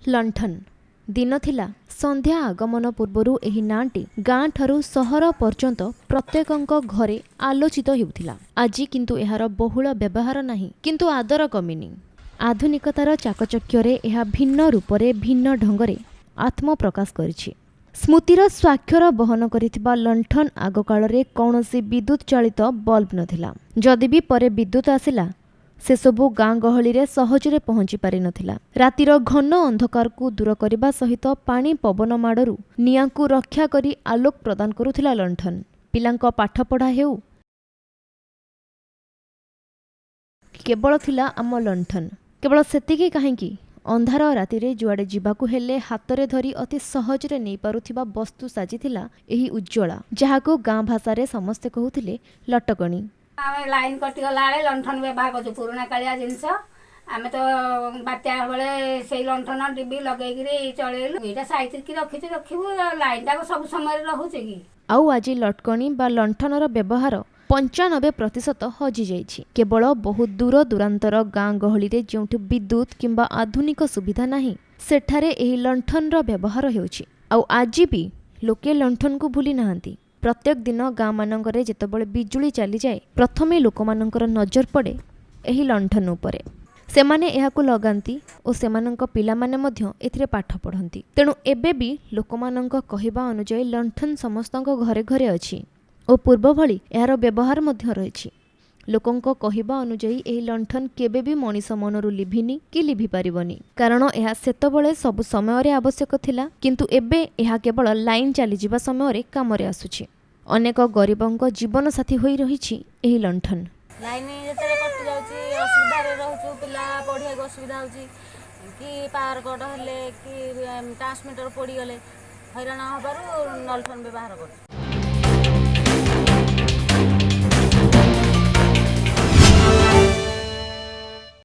लंठन दिन थिला संध्या आगमन पूर्वरु एही नाटी गाँ ठारू सहर पर्यंत प्रत्येकंक घरे आलोचित हेउथिला। आज किंतु एहार बहुल व्यवहार नाही, किंतु आदर कमिनी। आधुनिकतार चाकचक्यरे एहा भिन्न रूपरे भिन्न ढंगरे आत्मप्रकाश करिछि। स्मृतिर स्वाक्षर बहन करिथिबा लंठन आगकाଳରେ कौनसी विद्युत चालित बल्ब नथिला। जदि भी परे विद्युत आसिला से सबु गाँ गहली रे सहजरे पहुंची पारि नथिला। रातिर घन अंधकार को दूर करने सहित पानी पवन माड़ू निया को रक्षा करी आलोक प्रदान करुथिला लंठन। पिलांक पाठपढ़ा हेउ केवल थिला आम लंठन। केवल सेतिकी काहेकि अंधार राति रे जुआड़े जीवाकु हेले हातरे धरी अति सहजरे नहीं पारुथिबा वस्तु साजिथिला एही उज्ज्वला, जहाको गाँ भाषारे समस्ते कहूथिले लटकणी। लाइन कटिगला लंठन व्यवहार कर पुराणा कालिया जिनस आम तो बात्या बेले से लंठन डिबी लगे चलू ये साइतिक रखी रखू लाइन टाक सब समय रोचे कि आउ आज लटकणी बा लंठनर व्यवहार 95% हजि जाइछि। केवल बहुत दूर दूरांतर गाँ गहली रे जोंठि विद्युत किंबा आधुनिक सुविधा नाही सेठारे एही लंठनर व्यवहार हेउछि। आउ आज भी लोके लंठन को भूली नाहांती। प्रत्येक दिन गाँ मानकरे जेतेबेले बिजुली चली जाए प्रथमे लोकमानंकर नजर पड़े एही लंठन उपरे। सेमाने एहाकु लगांती और सेमानंक पिलामाने मध्य एथिरे पाठ पढ़ंती। तेणु एबे भी लोकमानंक कहिबा अनुसार लंठन समस्तंक घरे घरे अछि और पूर्व भली एहार व्यवहार मध्य रहिछि। लोकंक कहिबा अनुसार एही लंठन केबे भी मनीष मनरु लिभिनी कि लिभि पारिबनी, कारण एहा सेतबेले सब समय रे आवश्यक थिला, किंतु एबे एहा केवल लाइन चली जिबा समय रे काम रे आसुछि। अनेक गरीबंक जीवन साथी होई रहिछि एही लंठन। लाइन जेते कटि जाउछि असुविधा रे रहउछु, पिला पढिया को असुविधा होउछि कि पावर कट हेले कि ट्रांसमीटर पड़ी गले हैरान हबारु लंठन व्यवहार करछु।